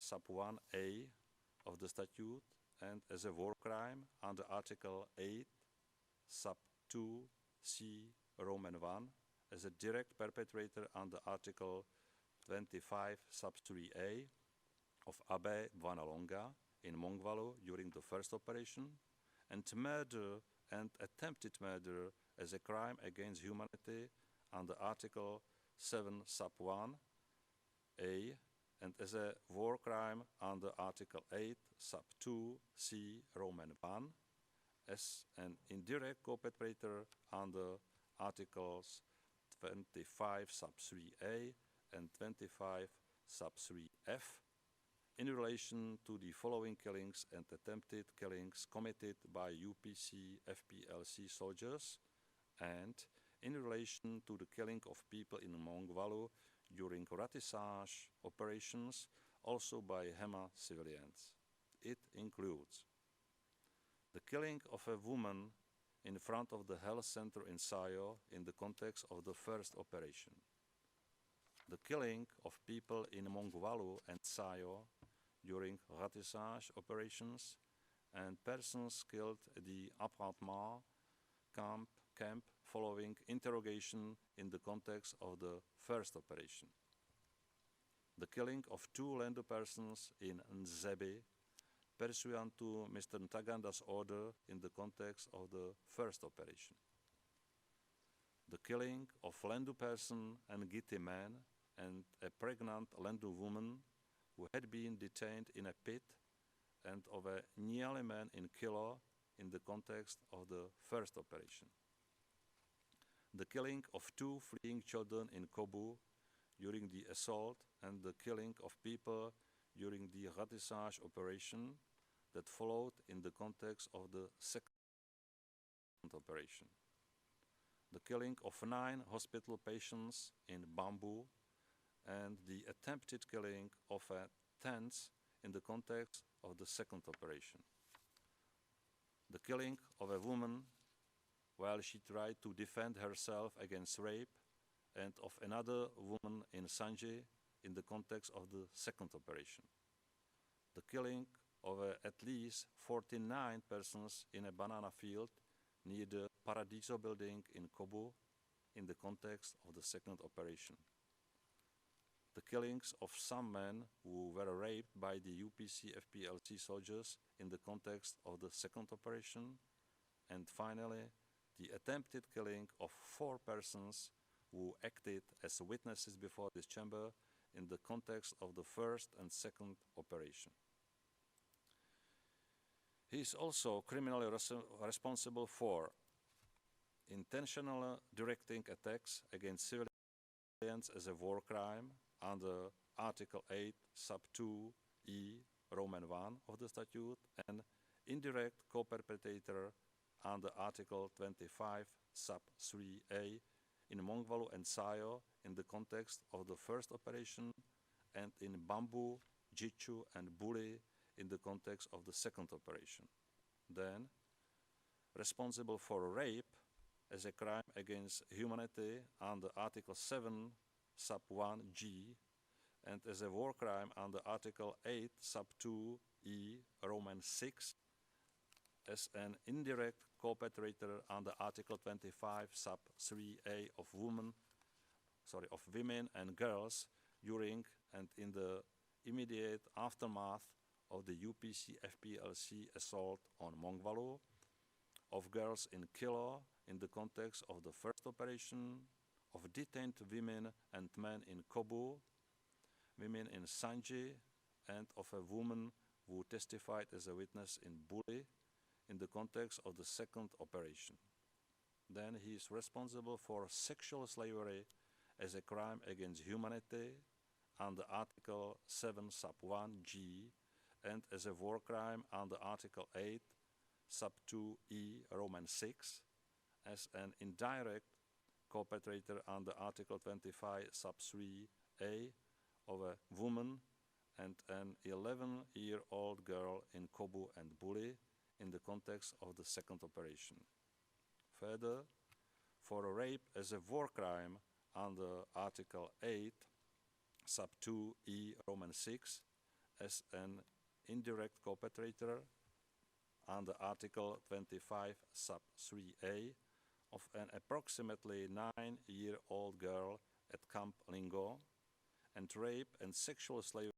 sub 1a of the statute and as a war crime under Article 8 sub 2c Roman 1 as a direct perpetrator under Article 25 sub 3a of Abe Vanalonga in Mongwalu during the first operation, and murder and attempted murder as a crime against humanity under Article 7 sub 1a and as a war crime under Article 8 sub 2c Roman 1 as an indirect co-perpetrator under Articles 25 sub 3a and 25 sub 3f in relation to the following killings and attempted killings committed by UPC FPLC soldiers and in relation to the killing of people in Mongwalu during ratissage operations also by Hema civilians. It includes the killing of a woman in front of the health center in Sayo in the context of the first operation, the killing of people in Mongwalu and Sayo during ratissage operations, and persons killed at the appartement camp following interrogation in the context of the first operation. The killing of 2 Lendu persons in Nzebi pursuant to Mr. Ntaganda's order in the context of the first operation. The killing of Lendu person and Giti man and a pregnant Lendu woman who had been detained in a pit and of a Nyali man in Kilo in the context of the first operation. The killing of 2 fleeing children in Kobu during the assault and the killing of people during the ratissage operation that followed in the context of the second operation. The killing of 9 hospital patients in Bambu and the attempted killing of a 10th in the context of the second operation. The killing of a woman while she tried to defend herself against rape and of another woman in Sanji in the context of the second operation. The killing of at least 49 persons in a banana field near the Paradiso building in Kobu in the context of the second operation. The killings of some men who were raped by the UPC FPLC soldiers in the context of the second operation, and finally, the attempted killing of 4 persons who acted as witnesses before this chamber in the context of the first and second operation. He is also criminally responsible for intentional directing attacks against civilians as a war crime under Article 8 sub 2e Roman 1 of the statute and indirect co-perpetrator under Article 25 sub 3a in Mongwalu and Sayo in the context of the first operation and in Bambu, Jichu and Buli in the context of the second operation. Then, responsible for rape as a crime against humanity under Article 7 sub 1g and as a war crime under Article 8 sub 2e Roman 6 as an indirect co-perpetrator under Article 25 sub 3a of women and girls during and in the immediate aftermath of the UPC FPLC assault on Mongwalu, of girls in Kilo in the context of the first operation, of detained women and men in Kobu, women in Sanji, and of a woman who testified as a witness in Buli in the context of the second operation. Then he is responsible for sexual slavery as a crime against humanity under Article 7 sub 1g and as a war crime under Article 8 sub 2e Roman 6 as an indirect co-perpetrator under Article 25 sub 3a of a woman and an 11-year-old girl in Kobu and Buli in the context of the second operation. Further, for a rape as a war crime under Article 8 sub 2e Roman 6 as an indirect co-perpetrator under Article 25 sub 3a of an approximately 9-year-old girl at Camp Lingo, and rape and sexual slavery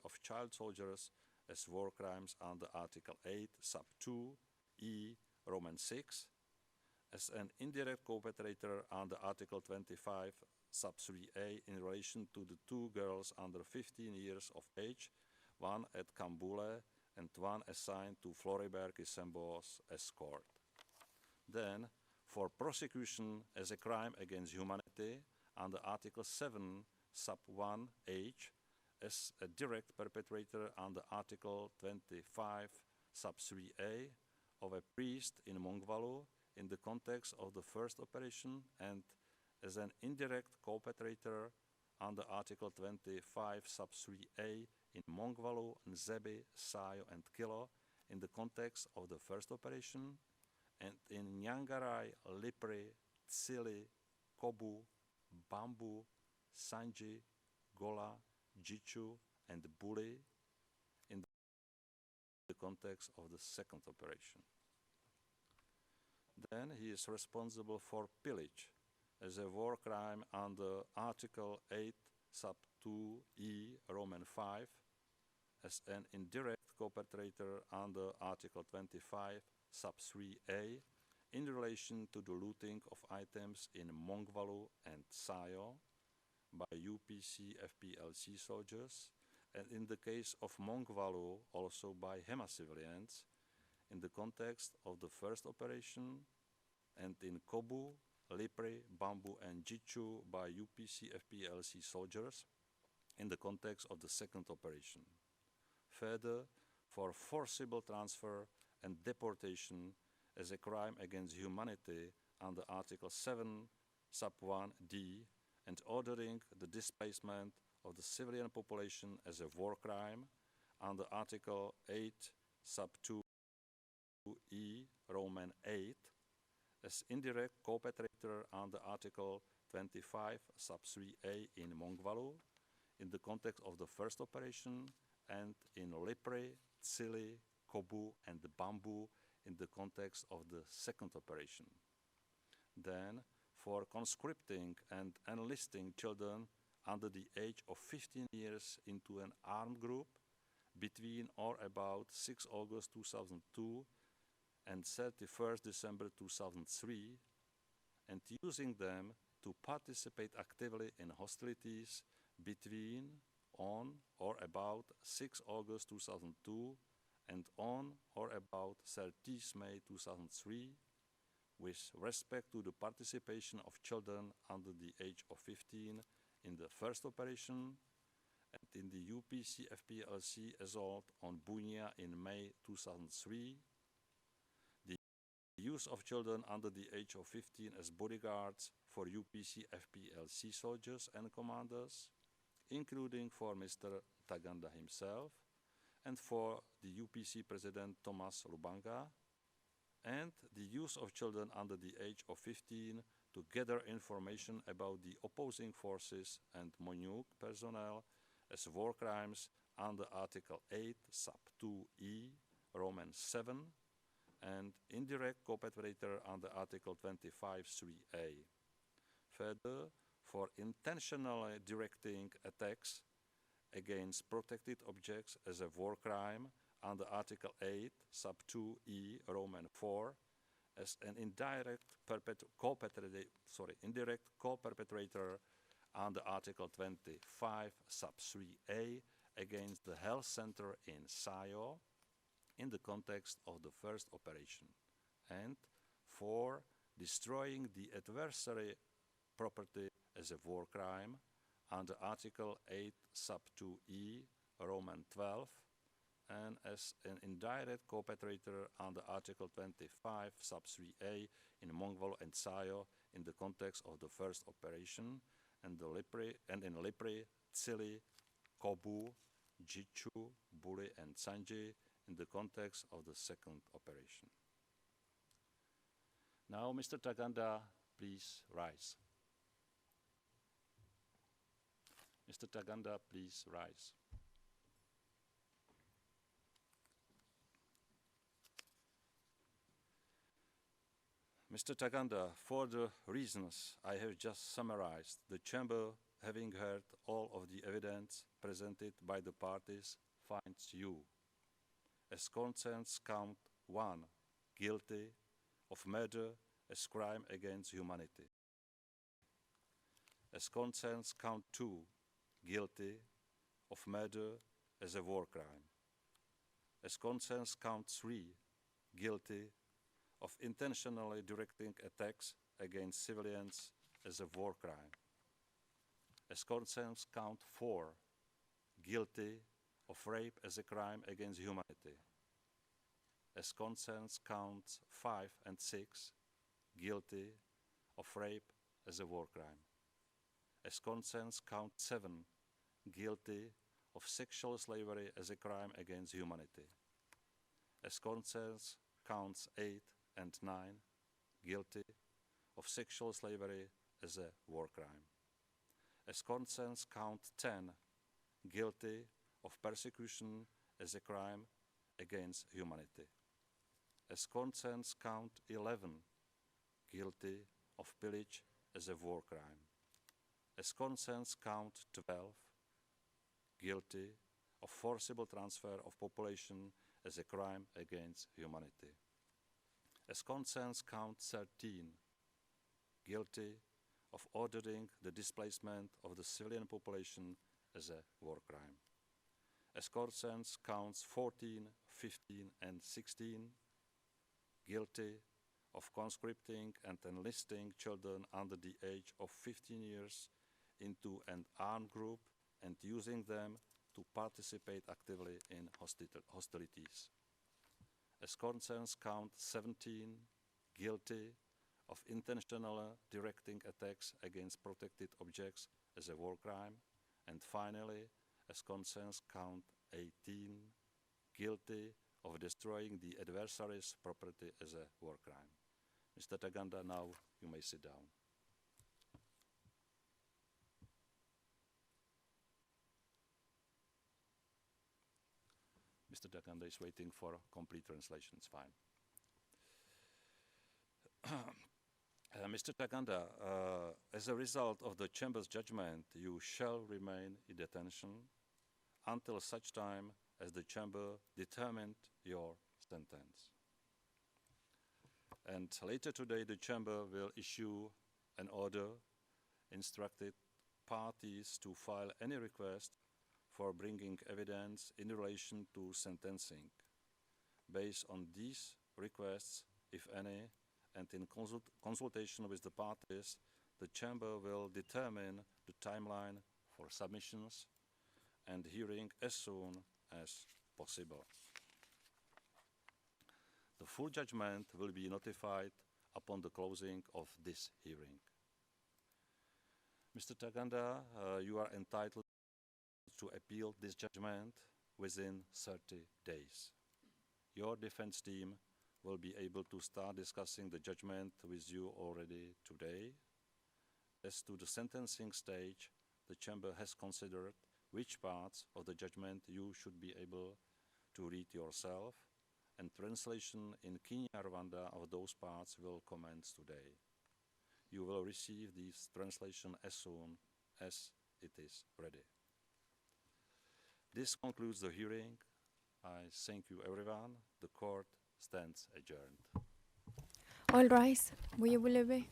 of child soldiers as war crimes under Article 8 sub 2e Roman 6, as an indirect co-perpetrator under Article 25 sub 3a in relation to the two girls under 15 years of age, one at Kambule and one assigned to Floribert Kissembo's escort. Then, for prosecution as a crime against humanity under Article 7 sub 1h, as a direct perpetrator under Article 25 sub 3a of a priest in Mongvalu in the context of the first operation, and as an indirect co-perpetrator under Article 25 sub 3a in Mongvalu, Nzebi, Sayo and Kilo in the context of the first operation, and in Nyangarai, Lipri, Tsili, Kobu, Bambu, Sanji, Gola, Jichu and Buli in the context of the second operation. Then he is responsible for pillage as a war crime under Article 8 sub 2e Roman 5, as an indirect co-perpetrator under Article 25 sub 3a in relation to the looting of items in Mongvalu and Sayo by UPC FPLC soldiers, and in the case of Mongvalu also by Hema civilians in the context of the first operation, and in Kobu, Lipri, Bambu and Jichu by UPC FPLC soldiers in the context of the second operation. Further, for forcible transfer and deportation as a crime against humanity under Article 7 sub 1d, and ordering the displacement of the civilian population as a war crime under Article 8 sub 2e Roman 8, as indirect co-perpetrator under Article 25 sub 3a in Mongvalu in the context of the first operation, and in Lipri, Tsili, Kobu and Bambu in the context of the second operation. Then, for conscripting and enlisting children under the age of 15 years into an armed group between or about 6 August 2002 and 31st December 2003, and using them to participate actively in hostilities between, on or about 6 August 2002 and on or about 30th May 2003, with respect to the participation of children under the age of 15 in the first operation, and in the UPC FPLC assault on Bunia in May 2003, the use of children under the age of 15 as bodyguards for UPC FPLC soldiers and commanders, including for Mr. Ntaganda himself, and for the UPC President Thomas Lubanga, and the use of children under the age of 15 to gather information about the opposing forces and MONUC personnel as war crimes under Article 8 sub 2e Roman 7, and indirect co-perpetrator under Article 25 3a. Further, for intentionally directing attacks against protected objects as a war crime under Article 8 sub 2e Roman 4, as an indirect co-perpetrator under Article 25 sub 3a against the health center in Sayo in the context of the first operation, and for destroying the adversary property as a war crime under Article 8 sub 2e Roman 12, and as an indirect co-perpetrator under Article 25 sub 3a in Mongvalu and Sayo in the context of the first operation, and in Lipri, Tsili, Kobu, Jichu, Buli and Sanji in the context of the second operation. Now, Mr. Ntaganda, please rise. Mr. Ntaganda, please rise. Mr. Ntaganda, for the reasons I have just summarized, the Chamber, having heard all of the evidence presented by the parties, finds you, as concerns count 1, guilty of murder as crime against humanity. As concerns count 2, guilty of murder as a war crime. As concerns count 3, guilty of intentionally directing attacks against civilians as a war crime. As concerns count 4, guilty of rape as a crime against humanity. As concerns counts 5 and 6, guilty of rape as a war crime. As concerns count 7, guilty of sexual slavery as a crime against humanity. As concerns counts 8 and 9, guilty of sexual slavery as a war crime. As concerns count 10, guilty of persecution as a crime against humanity. As concerns count 11, guilty of pillage as a war crime. As concerns count 12, guilty of forcible transfer of population as a crime against humanity. As concerns count 13, guilty of ordering the displacement of the civilian population as a war crime. As concerns counts 14, 15, and 16, guilty of conscripting and enlisting children under the age of 15 years into an armed group and using them to participate actively in hostilities. As concerns count 17, guilty of intentionally directing attacks against protected objects as a war crime. And finally, as concerns count 18, guilty of destroying the adversary's property as a war crime. Mr. Ntaganda, now you may sit down. Mr. Ntaganda is waiting for complete translation, it's fine. Mr. Ntaganda, as a result of the Chamber's judgment, you shall remain in detention until such time as the Chamber determined your sentence. And later today, the Chamber will issue an order instructing parties to file any request for bringing evidence in relation to sentencing. Based on these requests, if any, and in consultation with the parties, the Chamber will determine the timeline for submissions and hearing as soon as possible. The full judgment will be notified upon the closing of this hearing. Mr. Ntaganda, you are entitled to appeal this judgment within 30 days. Your defense team will be able to start discussing the judgment with you already today. As to the sentencing stage, the Chamber has considered which parts of the judgment you should be able to read yourself, and translation in Kinyarwanda of those parts will commence today. You will receive this translation as soon as it is ready. This concludes the hearing. I thank you, everyone. The court stands adjourned. All rise. Will you believe me?